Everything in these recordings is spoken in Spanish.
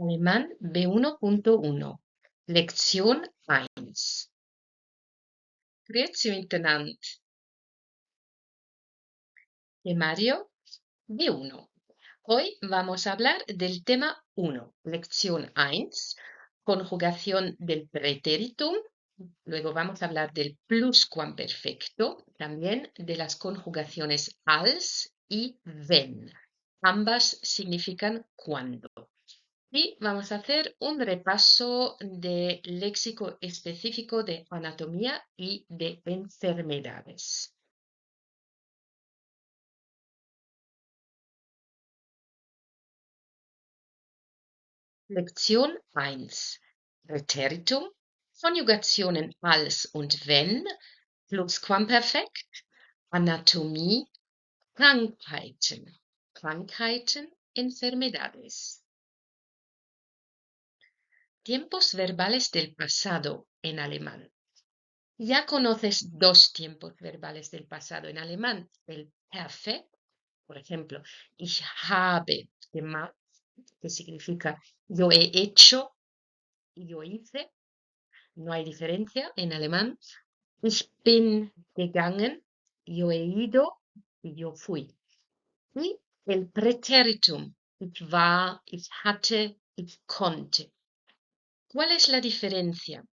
Alemán B1.1, Lección 1. Grüezi miteinander. Temario B1. Hoy vamos a hablar del tema 1, Lección 1, conjugación del pretéritum. Luego vamos a hablar del pluscuamperfecto, también de las conjugaciones als y wenn. Ambas significan cuando. Y vamos a hacer un repaso de léxico específico de anatomía y de enfermedades. Lektion 1. Präteritum, Konjugationen als und wenn, Plusquamperfekt, Anatomie, Krankheiten. Krankheiten, enfermedades. Tiempos verbales del pasado en alemán. Ya conoces dos tiempos verbales del pasado en alemán. El Perfekt, por ejemplo, ich habe gemacht, que significa yo he hecho y yo hice. No hay diferencia en alemán. Ich bin gegangen, yo he ido y yo fui. Y el Präteritum, ich war, ich hatte, ich konnte. ¿Cuál es la diferencia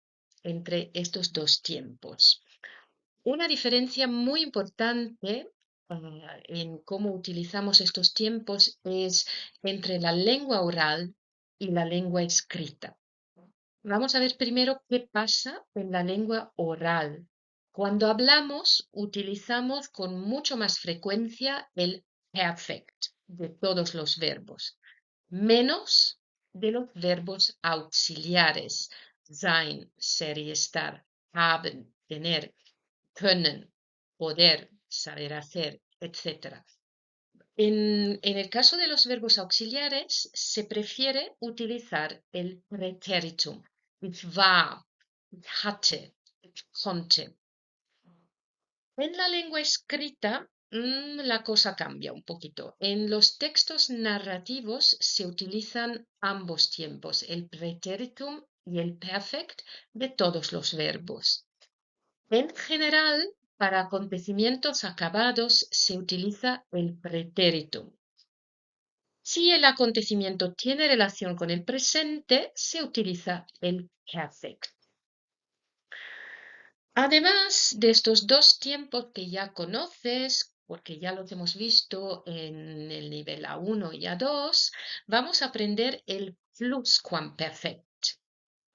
entre estos dos tiempos? Una diferencia muy importante en cómo utilizamos estos tiempos es entre la lengua oral y la lengua escrita. Vamos a ver primero qué pasa en la lengua oral. Cuando hablamos, utilizamos con mucho más frecuencia el perfect de todos los verbos, menos de los verbos auxiliares, sein, ser y estar, haben, tener, können, poder, saber hacer, etc. En el caso de los verbos auxiliares, se prefiere utilizar el Präteritum. Ich war, ich hatte, ich konnte. En la lengua escrita, la cosa cambia un poquito. En los textos narrativos se utilizan ambos tiempos, el Präteritum y el Perfekt de todos los verbos. En general, para acontecimientos acabados se utiliza el pretérito. Si el acontecimiento tiene relación con el presente, se utiliza el perfect. Además de estos dos tiempos que ya conoces, porque ya los hemos visto en el nivel A1 y A2, vamos a aprender el pluscuamperfect,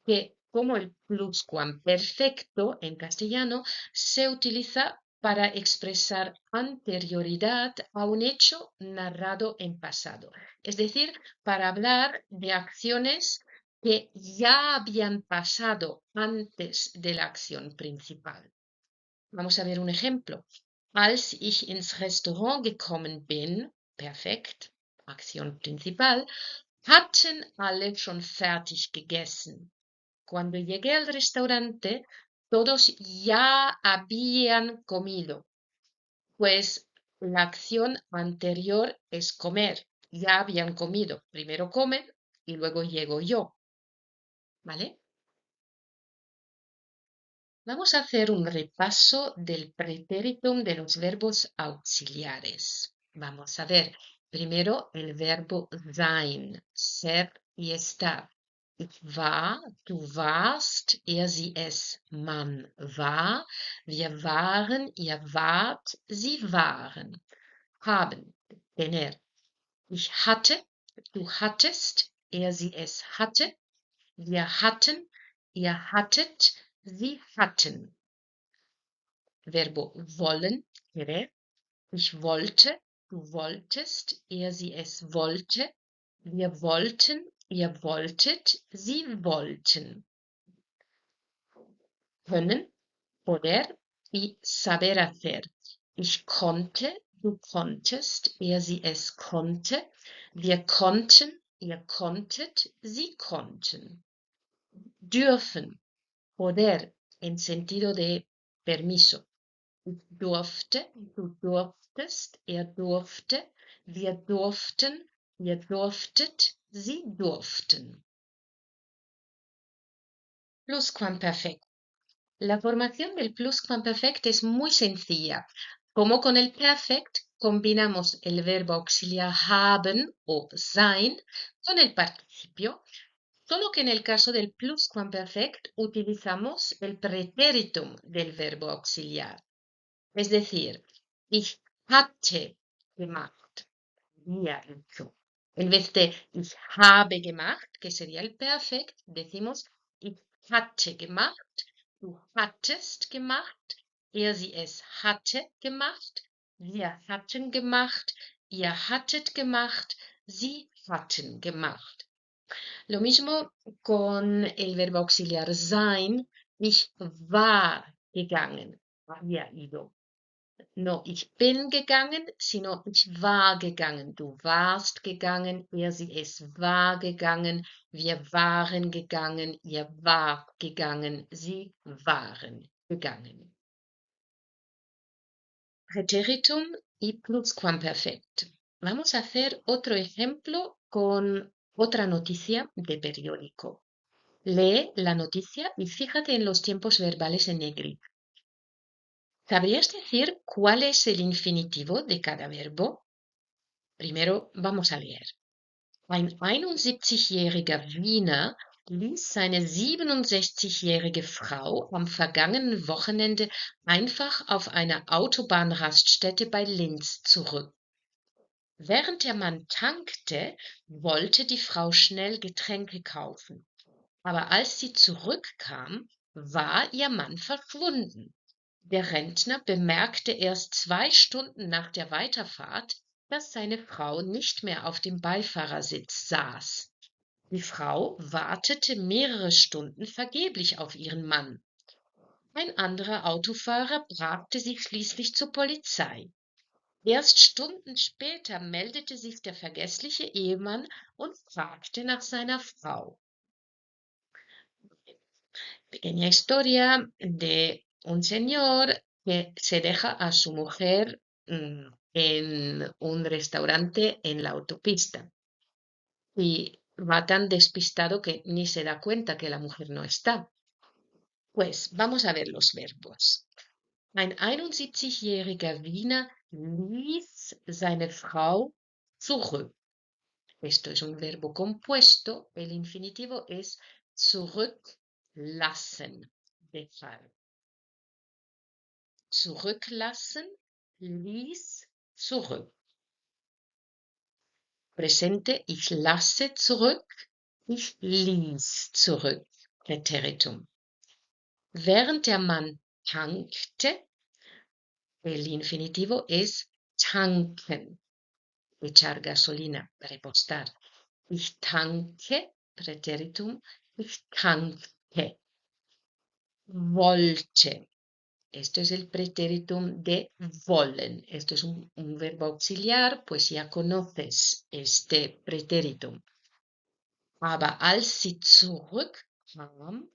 que como el pluscuamperfecto en castellano se utiliza para expresar anterioridad a un hecho narrado en pasado, es decir, para hablar de acciones que ya habían pasado antes de la acción principal. Vamos a ver un ejemplo. Als ich ins Restaurant gekommen bin, perfekt, acción principal, hatten alle schon fertig gegessen. Cuando llegué al restaurante, todos ya habían comido, pues la acción anterior es comer. Ya habían comido. Primero comen y luego llego yo. ¿Vale? Vamos a hacer un repaso del pretéritum de los verbos auxiliares. Vamos a ver primero el verbo sein, ser y estar. Ich war, du warst, er, sie, es, man war, wir waren, ihr wart, sie waren. Haben, tener. Ich hatte, du hattest, er, sie, es hatte, wir hatten, ihr hattet, sie hatten. Verbo wollen, querer. Ich wollte, du wolltest, er, sie, es wollte, wir wollten, ihr wolltet, sie wollten. Können, poder y saber hacer. Ich konnte, du konntest, er, sie, es konnte, wir konnten, ihr konntet, sie konnten. Dürfen, poder en sentido de permiso. Ich durfte, du durftest, er durfte, wir durften, Ihr durftet, Sie durften. Pluscuamperfecto. La formación del pluscuamperfecto es muy sencilla. Como con el perfect, combinamos el verbo auxiliar haben o sein con el participio, solo que en el caso del pluscuamperfect utilizamos el pretéritum del verbo auxiliar. Es decir, ich hatte gemacht, había hecho. En vez de ich habe gemacht, que sería el perfect, decimos ich hatte gemacht, du hattest gemacht, sie es hatte gemacht, wir hatten gemacht, ihr hattet gemacht, sie hatten gemacht. Lo mismo con el verbo auxiliar sein, ich war gegangen, había ido. No, ich bin gegangen, sino ich war gegangen. Du warst gegangen, sie es war gegangen, wir waren gegangen, ihr wart gegangen, sie waren gegangen. Präteritum y pluscuamperfecto. Vamos a hacer otro ejemplo con otra noticia de periódico. Lee la noticia y fíjate en los tiempos verbales en negrita. ¿Sabrías decir cuál es el infinitivo de cada verbo? Primero vamos a leer. Ein 71-jähriger Wiener ließ seine 67-jährige Frau am vergangenen Wochenende einfach auf einer Autobahnraststätte bei Linz zurück. Während der Mann tankte, wollte die Frau schnell Getränke kaufen. Aber als sie zurückkam, war ihr Mann verschwunden. Der Rentner bemerkte erst 2 Stunden nach der Weiterfahrt, dass seine Frau nicht mehr auf dem Beifahrersitz saß. Die Frau wartete mehrere Stunden vergeblich auf ihren Mann. Ein anderer Autofahrer brachte sie schließlich zur Polizei. Erst Stunden später meldete sich der vergessliche Ehemann und fragte nach seiner Frau. Pequeña historia de un señor que se deja a su mujer en un restaurante en la autopista y va tan despistado que ni se da cuenta que la mujer no está. Pues vamos a ver los verbos. Ein 71-jähriger Wiener ließ seine Frau zurück. Esto es un verbo compuesto. El infinitivo es zurücklassen. Dejar. Zurücklassen, ließ zurück. Presente, ich lasse zurück, ich ließ zurück. Präteritum. Während der Mann tankte, el infinitivo es tanken, echar gasolina, repostar. Ich tanke, Präteritum, ich tanke. Wollte. Esto es el pretéritum de wollen. Esto es un verbo auxiliar, pues ya conoces este pretéritum. Aber als sie zurückkam,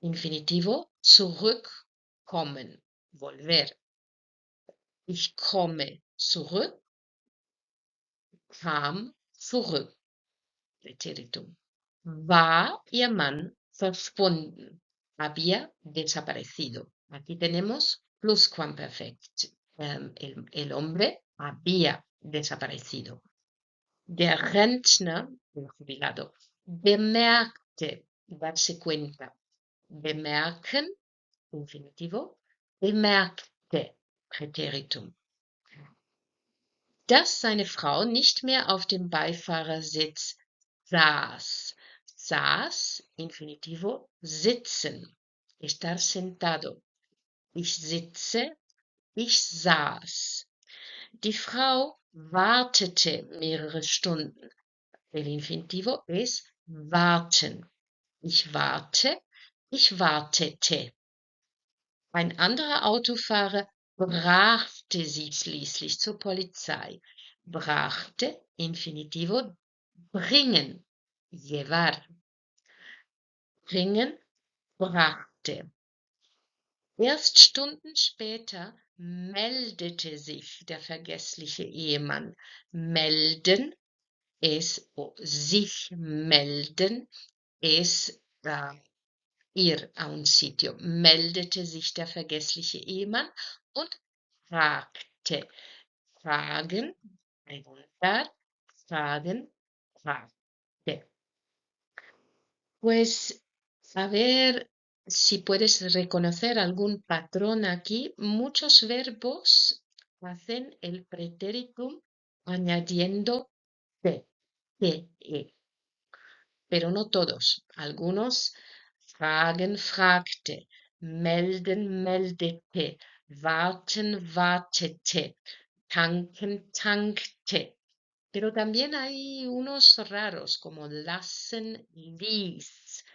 infinitivo, zurückkommen, volver. Ich komme zurück, kam zurück, pretéritum. War ihr Mann verschwunden, había desaparecido. Aquí tenemos pluscuamperfect. El hombre había desaparecido. Der Rentner, el jubilado, bemerkte, darse cuenta. Bemerken, infinitivo. Bemerkte, Präteritum. Dass seine Frau nicht mehr auf dem Beifahrersitz saß. Saß, infinitivo, sitzen. Estar sentado. Ich sitze, ich saß. Die Frau wartete mehrere Stunden. El infinitivo es warten. Ich warte, ich wartete. Ein anderer Autofahrer brachte sie schließlich zur Polizei. Brachte, infinitivo, bringen, llevar. Bringen, brachte. Erst Stunden später meldete sich der vergessliche Ehemann. Melden, es o sich melden, es ir a un sitio. Meldete sich der vergessliche Ehemann und fragte. Fragen, preguntar, fragen, fragte. Pues a ver si puedes reconocer algún patrón aquí. Muchos verbos hacen el pretéritum añadiendo te, pero no todos. Algunos fragen, fragte, melden, meldete, warten, wartete, tanken, tankte. Pero también hay unos raros como lassen, ließ,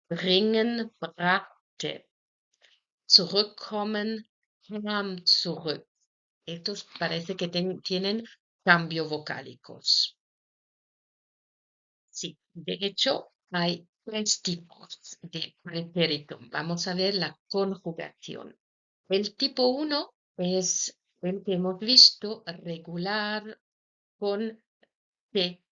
bringen, brachte, zurückkommen, kam zurück. Estos parece que tienen cambio vocálicos. Sí, de hecho hay tres tipos de pretérito. Vamos a ver la conjugación. El tipo uno es el que hemos visto regular con te,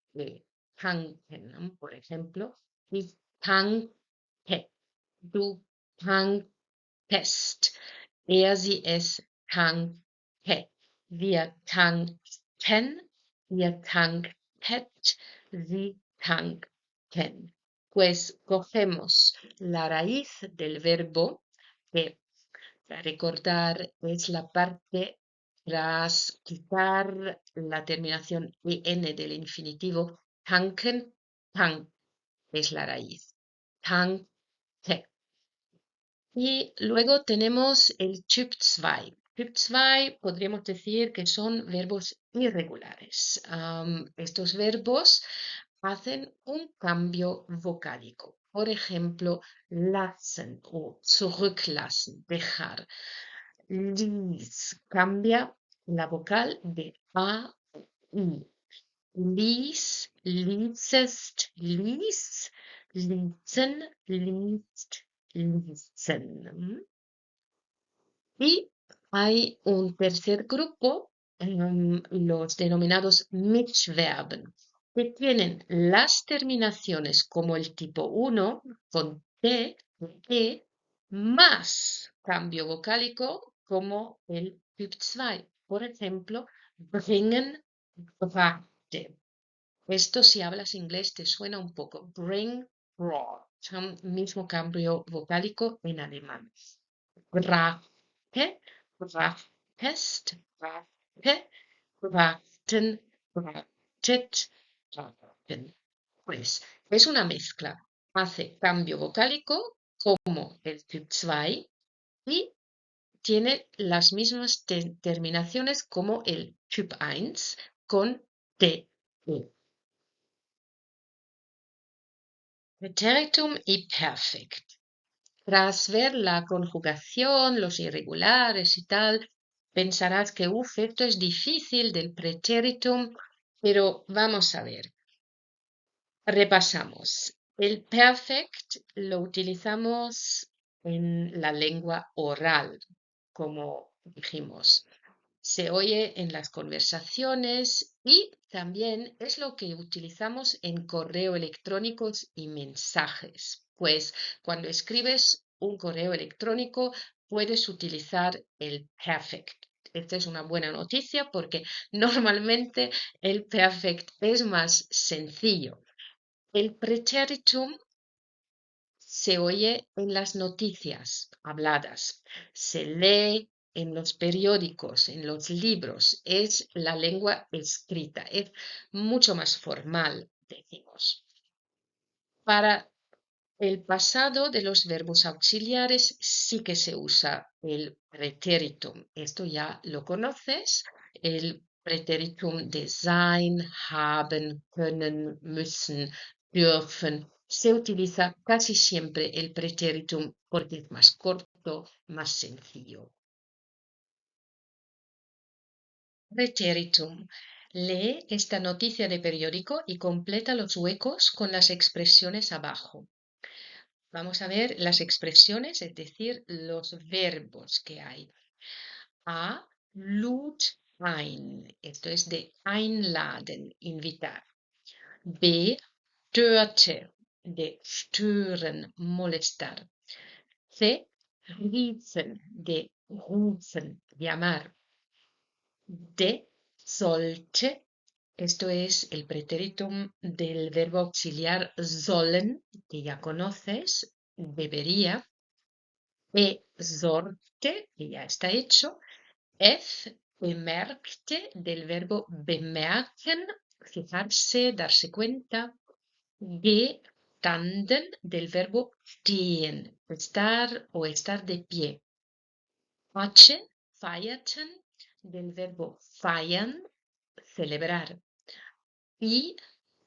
tanken, ¿no? Por ejemplo, ich tanke, du tankest, sie, es tanke, wir tankten, ihr tanktet, sie tanken. Pues cogemos la raíz del verbo, que para recordar es la parte tras quitar la terminación en del infinitivo. Tanken, tank es la raíz. Tanke. Y luego tenemos el Typ 2. Typ 2 podríamos decir que son verbos irregulares. Estos verbos hacen un cambio vocálico. Por ejemplo, lassen o zurücklassen, dejar. Ließ cambia la vocal de A a I. Ließ, ließest, ließ, ließen, liest, ließen. Y hay un tercer grupo, los denominados Mischverben, que tienen las terminaciones como el tipo uno con T, T, más cambio vocálico como el Typ 2. Por ejemplo, bringen, brachte. Esto si hablas inglés te suena un poco. Bring, brought. Mismo cambio vocálico en alemán. Brachte, brachtest, brachte, brachten, brachtet, brachten. Pues es una mezcla. Hace cambio vocálico como el Typ 2 y tiene las mismas terminaciones como el Typ 1 con te. Pretéritum y perfect. Tras ver la conjugación, los irregulares y tal, pensarás que, esto es difícil del pretéritum, pero vamos a ver. Repasamos. El perfect lo utilizamos en la lengua oral, como dijimos. Se oye en las conversaciones y también es lo que utilizamos en correo electrónicos y mensajes. Pues cuando escribes un correo electrónico puedes utilizar el perfect. Esta es una buena noticia porque normalmente el perfect es más sencillo. El pretéritum se oye en las noticias habladas, se lee en los periódicos, en los libros, es la lengua escrita, es mucho más formal, decimos. Para el pasado de los verbos auxiliares sí que se usa el pretéritum. Esto ya lo conoces, el pretéritum de sein, haben, können, müssen, dürfen. Se utiliza casi siempre el pretéritum porque es más corto, más sencillo. Pretéritum. Lee esta noticia de periódico y completa los huecos con las expresiones abajo. Vamos a ver las expresiones, es decir, los verbos que hay. A, lud ein. Esto es de einladen, invitar. B. Störte, de stören, molestar. C. Riefen, de rufen, llamar. D. Sollte, esto es el pretérito del verbo auxiliar sollen, que ya conoces, debería. E. Sorgte, que ya está hecho. F. Bemerkte, del verbo bemerken, fijarse, darse cuenta. G. Standen, del verbo stehen, estar o estar de pie. H. Feierten, del verbo feiern, celebrar. Y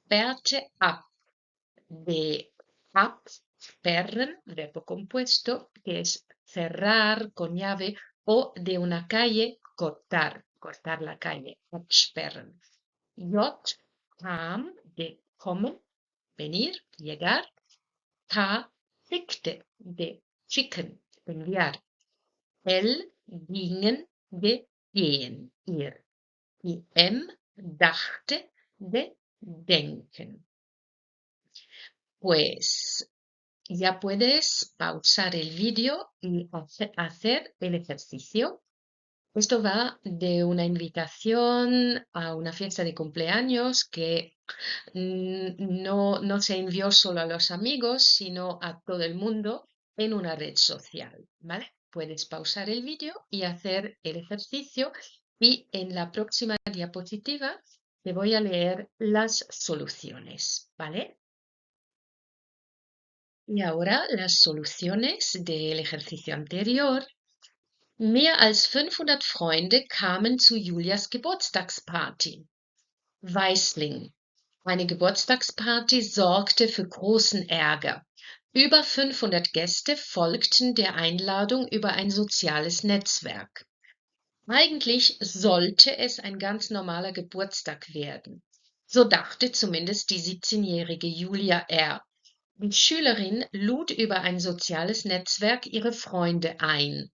perte ab, de absperren, verbo compuesto, que es cerrar con llave, o de una calle, cortar, cortar la calle, absperren. J. Kam, de kommen, venir, llegar. K. Schickte, de schicken, enviar. L. Gingen, de gehen, ir. Y M. Dachte, de denken. Pues ya puedes pausar el vídeo y hacer el ejercicio. Esto va de una invitación a una fiesta de cumpleaños que no se envió solo a los amigos, sino a todo el mundo en una red social, ¿vale? Puedes pausar el vídeo y hacer el ejercicio y en la próxima diapositiva te voy a leer las soluciones, ¿vale? Y ahora las soluciones del ejercicio anterior. Mehr als 500 Freunde kamen zu Julias Geburtstagsparty. Weißling. Eine Geburtstagsparty sorgte für großen Ärger. Über 500 Gäste folgten der Einladung über ein soziales Netzwerk. Eigentlich sollte es ein ganz normaler Geburtstag werden. So dachte zumindest die 17-jährige Julia R. Die Schülerin lud über ein soziales Netzwerk ihre Freunde ein.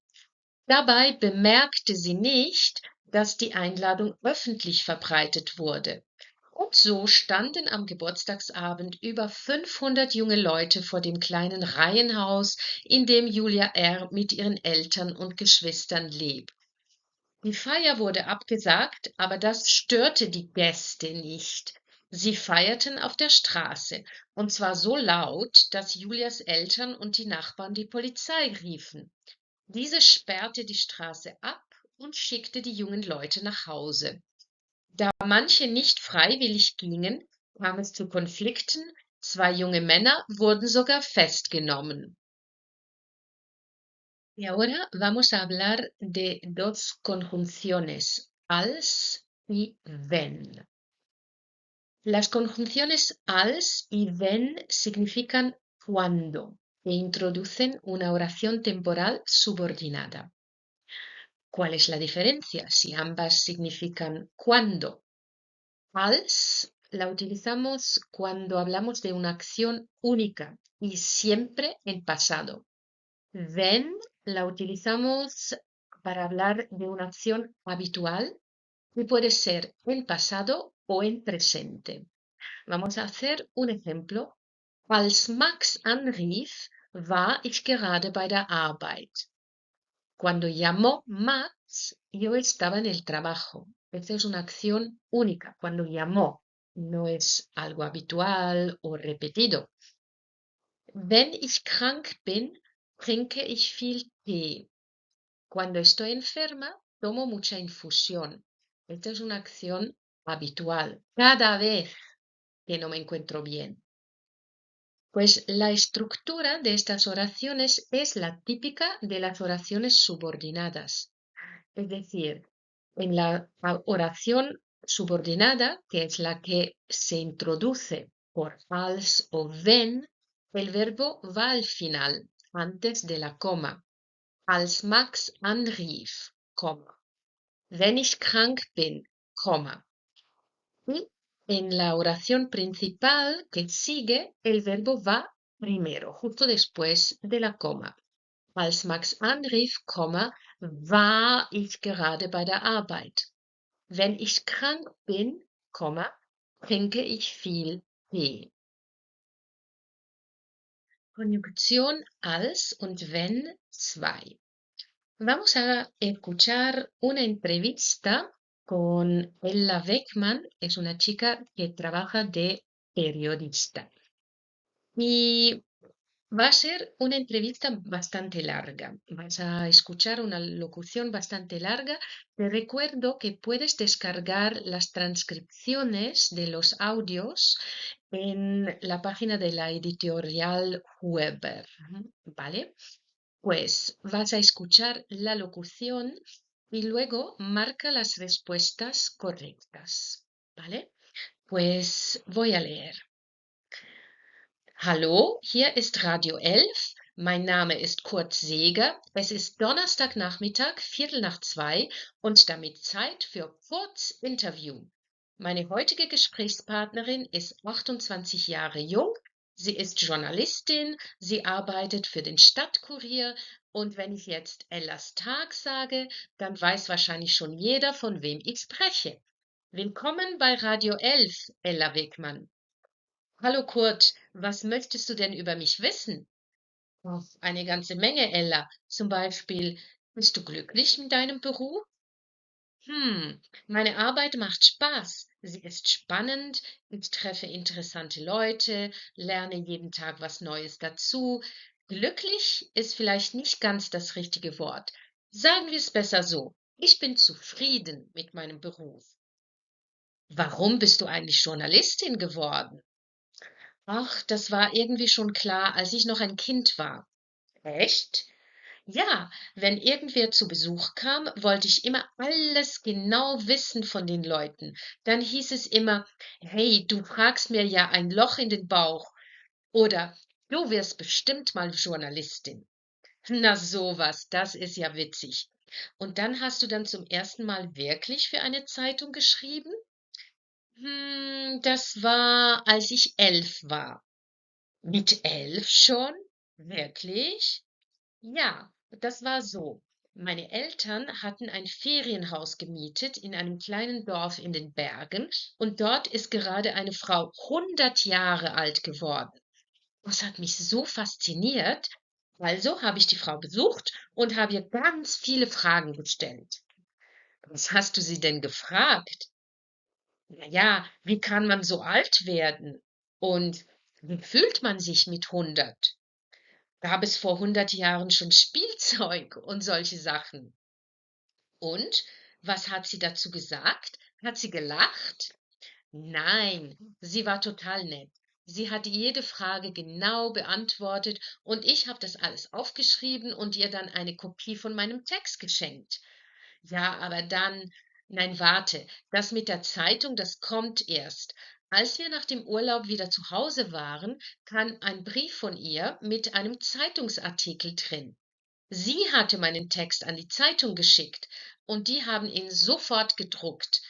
Dabei bemerkte sie nicht, dass die Einladung öffentlich verbreitet wurde. Und so standen am Geburtstagsabend über 500 junge Leute vor dem kleinen Reihenhaus, in dem Julia R. mit ihren Eltern und Geschwistern lebt. Die Feier wurde abgesagt, aber das störte die Gäste nicht. Sie feierten auf der Straße, und zwar so laut, dass Julias Eltern und die Nachbarn die Polizei riefen. Diese sperrte die Straße ab und schickte die jungen Leute nach Hause. Da manche nicht freiwillig gingen, kam es zu Konflikten. 2 junge Männer wurden sogar festgenommen. Y ahora vamos a hablar de dos conjunciones, als y wenn. Las conjunciones als y wenn significan cuando e introducen una oración temporal subordinada. ¿Cuál es la diferencia si ambas significan cuándo? Als la utilizamos cuando hablamos de una acción única y siempre en pasado. Wenn la utilizamos para hablar de una acción habitual y puede ser en pasado o en presente. Vamos a hacer un ejemplo. Als Max anrief, war ich gerade bei der Arbeit. Cuando llamó Max, yo estaba en el trabajo. Esta es una acción única. Cuando llamó, no es algo habitual o repetido. Wenn ich krank bin, trinke ich viel Tee. Cuando estoy enferma, tomo mucha infusión. Esta es una acción habitual. Cada vez que no me encuentro bien. Pues la estructura de estas oraciones es la típica de las oraciones subordinadas. Es decir, en la oración subordinada, que es la que se introduce por als o wenn, el verbo va al final, antes de la coma. Als Max anrief, coma. Wenn ich krank bin, coma. Y en la oración principal que sigue, el verbo va primero, justo después de la coma. Als Max anrief, war ich gerade bei der Arbeit. Wenn ich krank bin, trinke ich viel Sí. Conjunción als und wenn 2. Vamos a escuchar una entrevista con Ella Beckman, es una chica que trabaja de periodista. Y va a ser una entrevista bastante larga. Vas a escuchar una locución bastante larga. Te recuerdo que puedes descargar las transcripciones de los audios en la página de la editorial Weber, ¿vale? Pues vas a escuchar la locución y luego marca las respuestas correctas, ¿vale? Pues voy a leer. Hallo, hier ist Radio 11. Mein Name ist Kurt Seeger. Es ist Donnerstagnachmittag, Viertel nach 2 und damit Zeit für Kurzinterview. Meine heutige Gesprächspartnerin ist 28 Jahre jung. Sie ist Journalistin, sie arbeitet für den Stadtkurier und wenn ich jetzt Ellas Tag sage, dann weiß wahrscheinlich schon jeder, von wem ich spreche. Willkommen bei Radio 11, Ella Wegmann. Hallo Kurt, was möchtest du denn über mich wissen? Ach, eine ganze Menge, Ella. Zum Beispiel, bist du glücklich in deinem Beruf? Meine Arbeit macht Spaß. Sie ist spannend. Ich treffe interessante Leute, lerne jeden Tag was Neues dazu. Glücklich ist vielleicht nicht ganz das richtige Wort. Sagen wir es besser so. Ich bin zufrieden mit meinem Beruf. Warum bist du eigentlich Journalistin geworden? Ach, das war irgendwie schon klar, als ich noch ein Kind war. Echt? Ja, wenn irgendwer zu Besuch kam, wollte ich immer alles genau wissen von den Leuten. Dann hieß es immer, hey, du fragst mir ja ein Loch in den Bauch. Oder du wirst bestimmt mal Journalistin. Na sowas, das ist ja witzig. Und dann hast du dann zum ersten Mal wirklich für eine Zeitung geschrieben? Das war, als ich 11 war. Mit 11 schon? Wirklich? Ja, das war so. Meine Eltern hatten ein Ferienhaus gemietet in einem kleinen Dorf in den Bergen und dort ist gerade eine Frau 100 Jahre alt geworden. Das hat mich so fasziniert. Also habe ich die Frau besucht und habe ihr ganz viele Fragen gestellt. Was hast du sie denn gefragt? Na ja, wie kann man so alt werden? Und wie fühlt man sich mit 100? Gab es vor 100 Jahren schon Spielzeug und solche Sachen? Und was hat sie dazu gesagt? Hat sie gelacht? Nein, sie war total nett. Sie hat jede Frage genau beantwortet und ich habe das alles aufgeschrieben und ihr dann eine Kopie von meinem Text geschenkt. Ja, aber dann, nein, warte, das mit der Zeitung, das kommt erst. Als wir nach dem Urlaub wieder zu Hause waren, kam ein Brief von ihr mit einem Zeitungsartikel drin. Sie hatte meinen Text an die Zeitung geschickt und die haben ihn sofort gedruckt.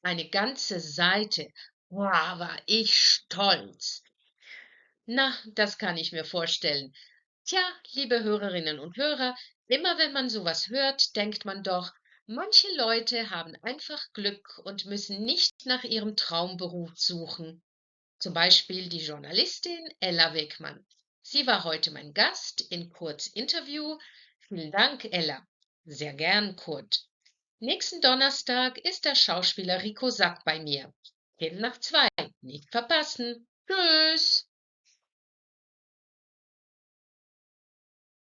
Eine ganze Seite. Wow, war ich stolz. Na, das kann ich mir vorstellen. Tja, liebe Hörerinnen und Hörer, immer wenn man sowas hört, denkt man doch, manche Leute haben einfach Glück und müssen nicht nach ihrem Traumberuf suchen. Zum Beispiel die Journalistin Ella Wegmann. Sie war heute mein Gast in Kurts Interview. Vielen Dank, Ella. Sehr gern, Kurt. Nächsten Donnerstag ist der Schauspieler Rico Sack bei mir. Viertel nach 2. Nicht verpassen. Tschüss.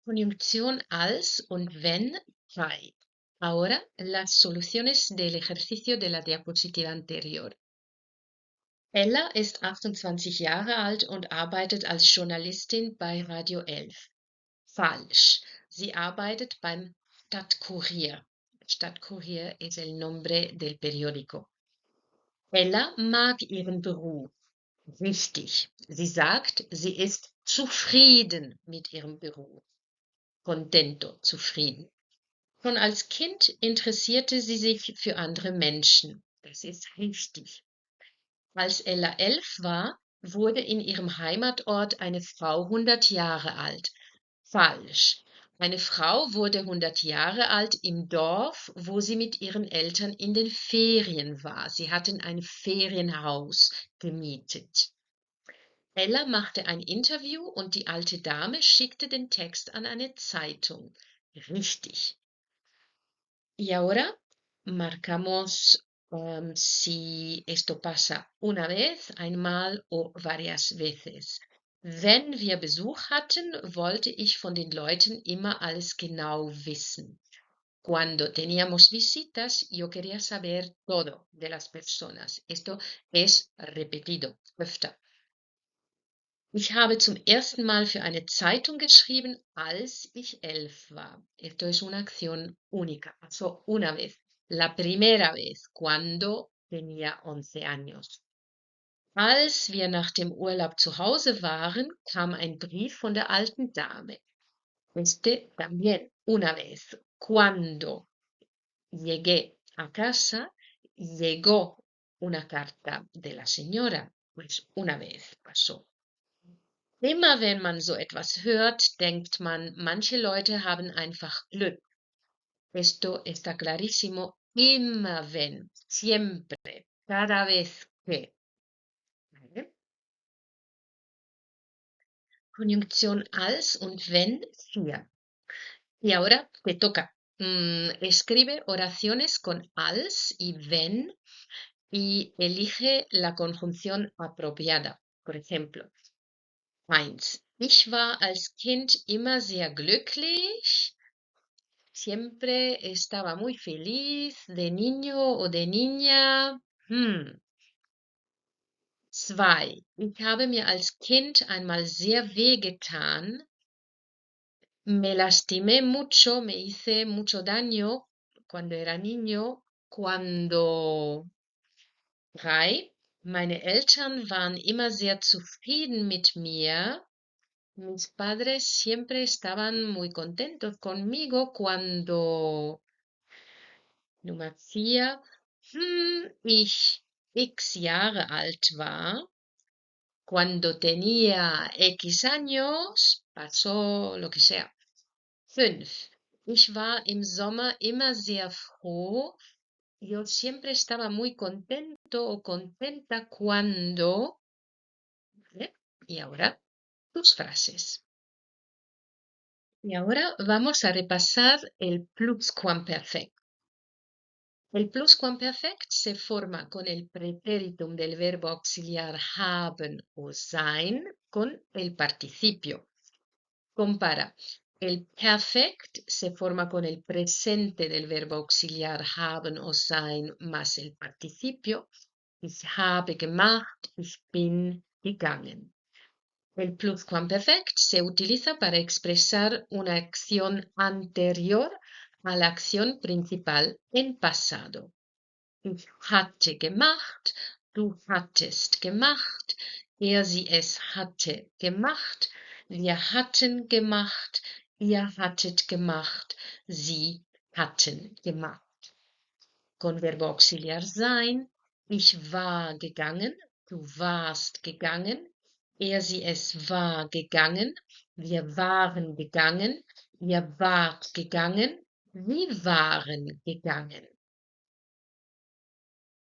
Conjunción als und wenn 2. Ahora las soluciones del ejercicio de la diapositiva anterior. Ella ist 28 Jahre alt und arbeitet als Journalistin bei Radio 11. Falsch. Sie arbeitet beim Stadtkurier. Stadtkurier es el nombre del periódico. Ella mag ihren Beruf. Richtig. Sie sagt, sie ist zufrieden mit ihrem Beruf. Contento, zufrieden. Schon als Kind interessierte sie sich für andere Menschen. Das ist richtig. Als Ella 11 war, wurde in ihrem Heimatort eine Frau 100 Jahre alt. Falsch. Eine Frau wurde 100 Jahre alt im Dorf, wo sie mit ihren Eltern in den Ferien war. Sie hatten ein Ferienhaus gemietet. Ella machte ein Interview und die alte Dame schickte den Text an eine Zeitung. Richtig. Y ahora marcamos si esto pasa una vez, einmal o varias veces. Wenn wir Besuch hatten, wollte ich von den Leuten immer alles genau wissen. Cuando teníamos visitas, yo quería saber todo de las personas. Esto es repetido, öfter. Ich habe zum ersten Mal für eine Zeitung geschrieben, als ich 11 war. Esto es una acción única. Pasó una vez. La primera vez, cuando tenía 11 años. Als wir nach dem Urlaub zu Hause waren, kam ein Brief von der alten Dame. Este también una vez. Cuando llegué a casa, llegó una carta de la señora. Pues una vez pasó. Immer wenn man so etwas hört, denkt man, manche Leute haben einfach Glück. Esto está clarísimo. Immer wenn, siempre, cada vez que. ¿Vale? Conjunción als und wenn, hier. Y ahora te toca. Escribe oraciones con als y wenn y elige la conjunción apropiada. Por ejemplo, 1. Ich war als Kind immer sehr glücklich. Siempre estaba muy feliz de niño o de niña. 2. Ich habe mir als Kind einmal sehr wehgetan. Me lastimé mucho, me hice mucho daño cuando era niño. Cuando 3. Meine Eltern waren immer sehr zufrieden mit mir. Mis padres siempre estaban muy contentos conmigo cuando Nummer 4, ich X Jahre alt war. Cuando tenía X años, pasó lo que sea. 5. Ich war im Sommer immer sehr froh. Yo siempre estaba muy contento o contenta cuando. ¿Vale? Y ahora tus frases. Y ahora vamos a repasar el pluscuamperfecto. El pluscuamperfect se forma con el pretéritum del verbo auxiliar haben o sein con el participio. Compara. El perfect se forma con el presente del verbo auxiliar haben o sein más el participio. Ich habe gemacht, ich bin gegangen. El pluscuamperfect se utiliza para expresar una acción anterior a la acción principal en pasado. Ich hatte gemacht, du hattest gemacht, sie es hatte gemacht, wir hatten gemacht, ihr hattet gemacht, sie hatten gemacht. Con verbo auxiliar sein, ich war gegangen, du warst gegangen, sie es war gegangen, wir waren gegangen, ihr wart gegangen, sie waren gegangen.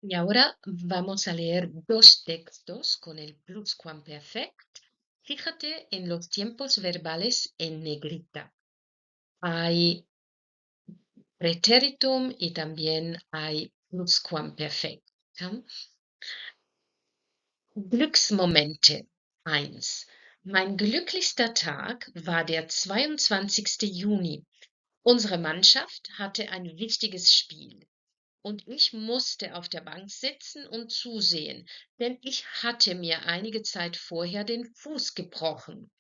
Y ahora vamos a leer dos textos con el pluscuamperfect. Fíjate en los tiempos verbales en negrita. Hay pretéritum y también hay pluscuamperfect. ¿Ja? Glücksmomente 1. Mein glücklichster Tag war der 22. Juni. Unsere Mannschaft hatte ein wichtiges Spiel. Und ich musste auf der Bank sitzen und zusehen, denn ich hatte mir einige Zeit vorher den Fuß gebrochen.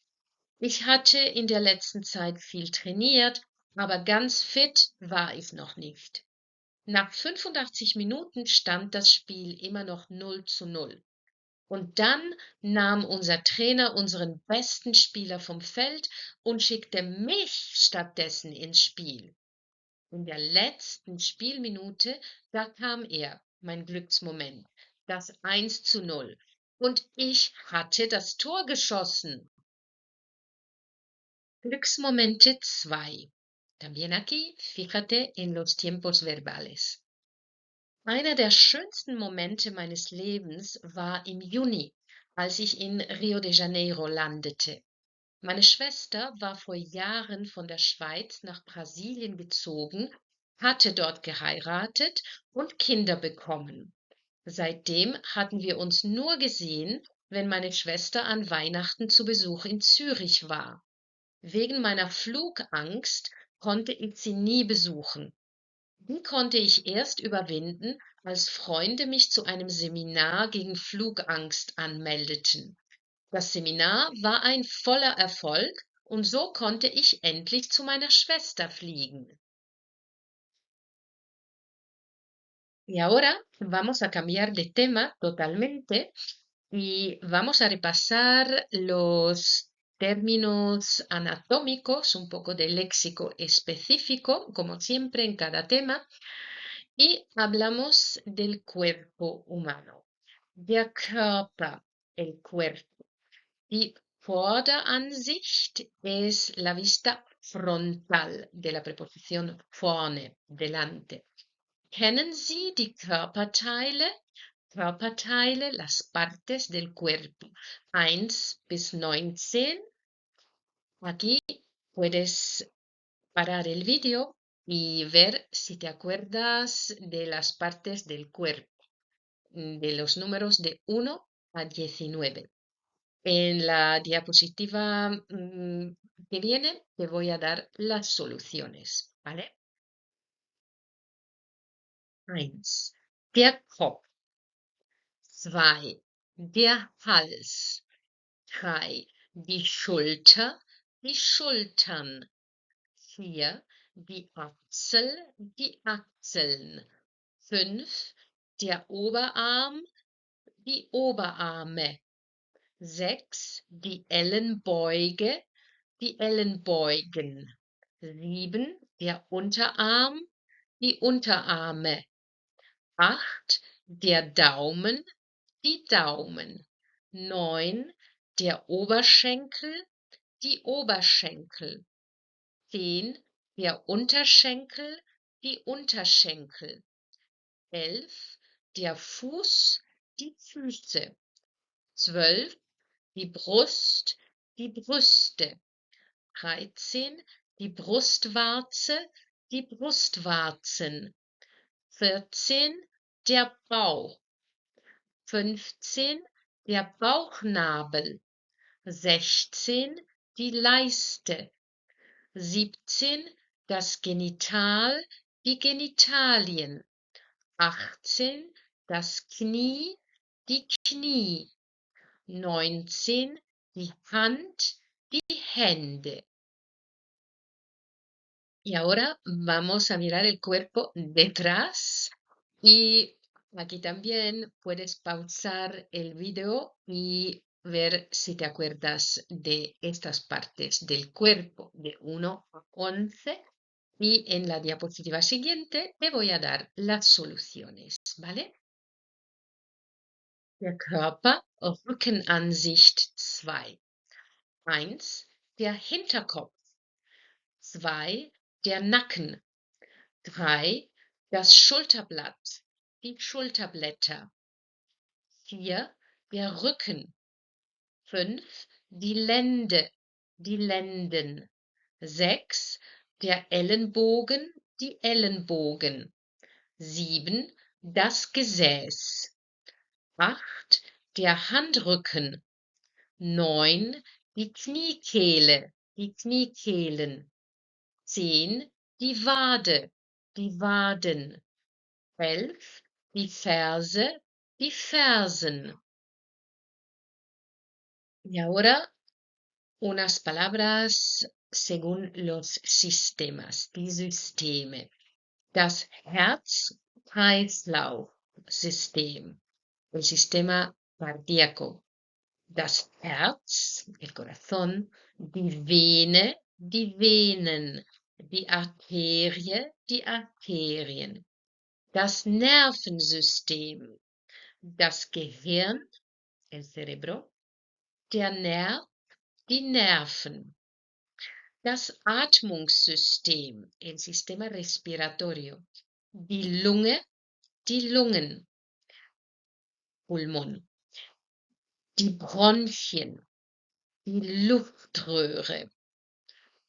Ich hatte in der letzten Zeit viel trainiert, aber ganz fit war ich noch nicht. Nach 85 Minuten stand das Spiel immer noch 0:0. Und dann nahm unser Trainer unseren besten Spieler vom Feld und schickte mich stattdessen ins Spiel. In der letzten Spielminute, da kam er, mein Glücksmoment, das 1:0. Und ich hatte das Tor geschossen. Glücksmomente 2. También aquí, fíjate en los tiempos verbales. Einer der schönsten Momente meines Lebens war im Juni. als ich in Rio de Janeiro landete. Meine Schwester war vor Jahren von der Schweiz nach Brasilien gezogen, hatte dort geheiratet und Kinder bekommen. Seitdem hatten wir uns nur gesehen, wenn meine Schwester an Weihnachten zu Besuch in Zürich war. Wegen meiner Flugangst konnte ich sie nie besuchen. Die konnte ich erst überwinden, als Freunde mich zu einem Seminar gegen Flugangst anmeldeten. Das Seminar war ein voller Erfolg und so konnte ich endlich zu meiner Schwester fliegen. Y ahora vamos a cambiar de tema totalmente y vamos a repasar los términos anatómicos, un poco de léxico específico, como siempre en cada tema, y hablamos del cuerpo humano. Der Körper, el cuerpo. Die Vorderansicht es la vista frontal de la preposición vorne, delante. Kennen Sie die Körperteile? Körperteile, las partes del cuerpo. 1 bis 19. Aquí puedes parar el vídeo y ver si te acuerdas de las partes del cuerpo, de los números de 1 a 19. En la diapositiva que viene te voy a dar las soluciones, ¿vale? 1. Der Kopf. 2. Der Hals. 3. Die Schulter, die Schultern. 4. Die Achsel, die Achseln. 5. Der Oberarm, die Oberarme. 6. Die Ellenbeuge, die Ellenbeugen. 7. Der Unterarm, die Unterarme. 8. Der Daumen, die Daumen. 9. Der Oberschenkel, die Oberschenkel. 10. Der Unterschenkel, die Unterschenkel. 11. Der Fuß, die Füße. 12. Die Brust, die Brüste. 13. Die Brustwarze, die Brustwarzen. 14. Der Bauch. 15. Der Bauchnabel. 16. Die Leiste. 17. Das Genital, die Genitalien. 18. Das Knie, die Knie. 19. Die Hand, die Hände. Y ahora vamos a mirar el cuerpo detrás y aquí también puedes pausar el video y ver si te acuerdas de estas partes del cuerpo de 1 a 11 y en la diapositiva siguiente te voy a dar las soluciones, ¿vale? Der Körper, Rückenansicht 2. 1. Der Hinterkopf. 2. Der Nacken. 3. Das Schulterblatt, die Schulterblätter. 4. Der Rücken. 5. Die Lende, die Lenden. 6. Der Ellenbogen, die Ellenbogen. 7. Das Gesäß. 8. Der Handrücken. 9. Die Kniekehle, die Kniekehlen. 10. Die Wade, die Waden. 11. Die Ferse, die Fersen. Y ahora unas palabras según los sistemas, die Systeme. Das Herz-Kreislauf-System, el sistema cardíaco. Das Herz, el corazón, die Venen, die Arterie, die Arterien. Das Nervensystem, das Gehirn, el cerebro, der Nerv, die Nerven. Das Atmungssystem, el sistema respiratorio, die Lunge, die Lungen, Pulmón. die Bronchien, die Luftröhre,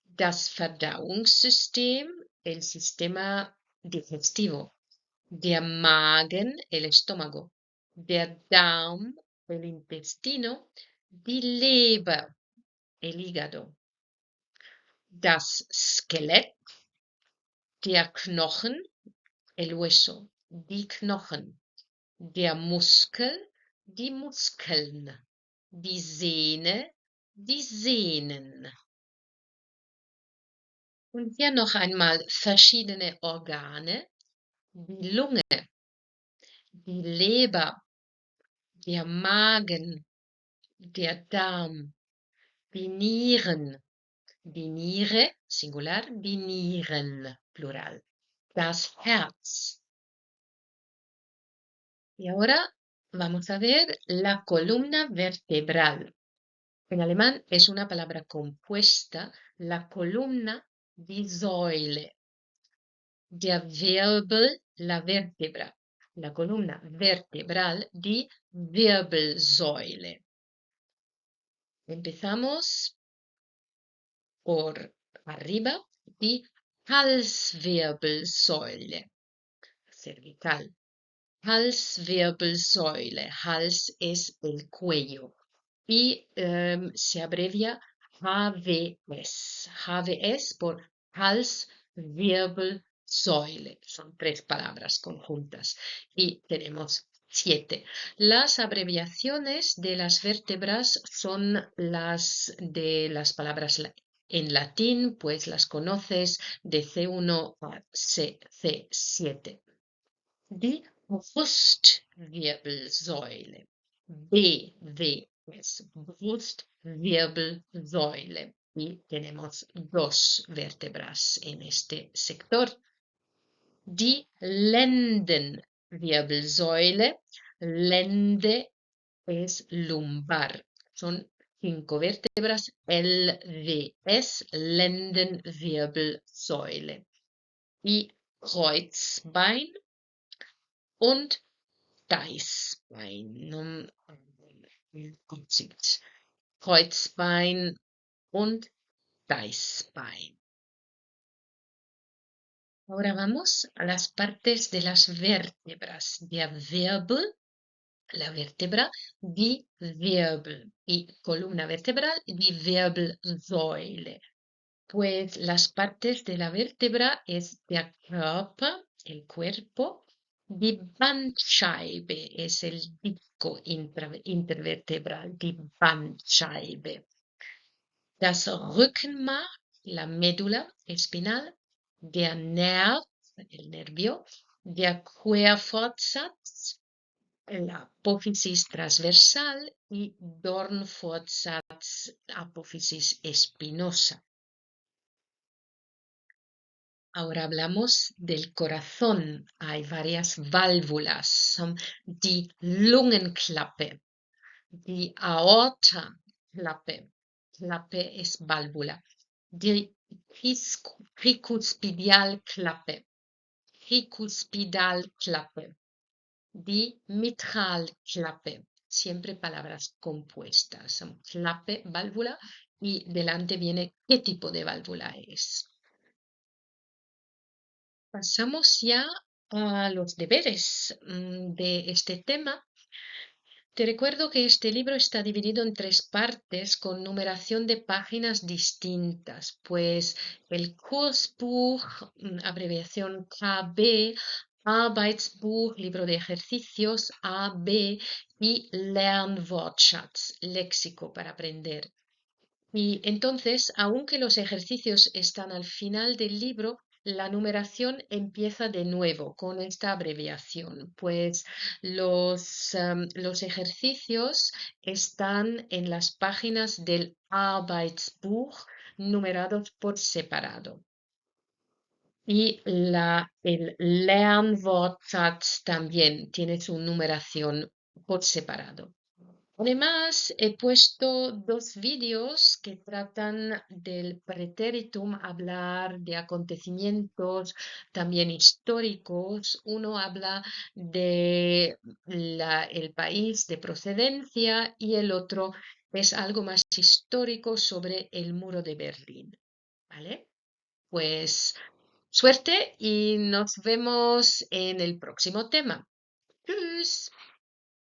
das Verdauungssystem, el sistema digestivo, der Magen, el estómago, der Darm, el intestino, die Leber, el hígado, das Skelett, der Knochen, el hueso, die Knochen, der Muskel, die Muskeln, die Sehne, die Sehnen. Und hier noch einmal verschiedene Organe, die Lunge, die Leber, der Magen, der Darm, die Nieren, die Niere, Singular, die Nieren, Plural, das Herz. Y ahora vamos a ver la columna vertebral. En alemán es una palabra compuesta, la columna, die Säule, der Wirbel, la vértebra, la columna vertebral, die Wirbelsäule. Empezamos por arriba, die Halswirbelsäule, cervical. Halswirbelsäule, Hals es el cuello y se abrevia HWS. HWS por Halswirbelsäule. Son 3 palabras conjuntas y tenemos 7. Las abreviaciones de las vértebras son las de las palabras en latín, pues las conoces de C1 a C7. Die Brustwirbelsäule. BWS. Brustwirbelsäule. Y tenemos 2 vértebras en este sector. Die Lendenwirbelsäule. Lende es lumbar. Son 5 vértebras. LWS. Lendenwirbelsäule. Y Kreuzbein und Steißbein. Kreuzbein und Steißbein. Ahora vamos a las partes de las vértebras. Der Wirbel, la vértebra, die Wirbel. Y columna vertebral, die Wirbelsäule. Pues las partes de la vértebra es der Körper, el cuerpo. Die Bandscheibe es el disco intervertebral, die Bandscheibe. Das Rückenmark, la médula espinal, der Nerv, el nervio, der Querfortsatz, la apófisis transversal y Dornfortsatz, apófisis espinosa. Ahora hablamos del corazón. Hay varias válvulas. Son die Lungenklappe, die Aortaklappe. Klappe es válvula. Die Tricuspidalklappe, Tricuspidalklappe. Die Mitralklappe. Siempre palabras compuestas. Son klappe, válvula, y delante viene qué tipo de válvula es. Pasamos ya a los deberes de este tema. Te recuerdo que este libro está dividido en 3 partes con numeración de páginas distintas, pues el Kursbuch, abreviación KB, Arbeitsbuch, libro de ejercicios, AB y Lernwortschatz, léxico para aprender. Y entonces, aunque los ejercicios están al final del libro, la numeración empieza de nuevo con esta abreviación, pues los ejercicios están en las páginas del Arbeitsbuch numerados por separado. Y el Lernwortschatz también tiene su numeración por separado. Además, he puesto dos vídeos que tratan del pretéritum, hablar de acontecimientos también históricos. Uno habla de el país de procedencia y el otro es algo más histórico sobre el muro de Berlín. ¿Vale? Pues suerte y nos vemos en el próximo tema.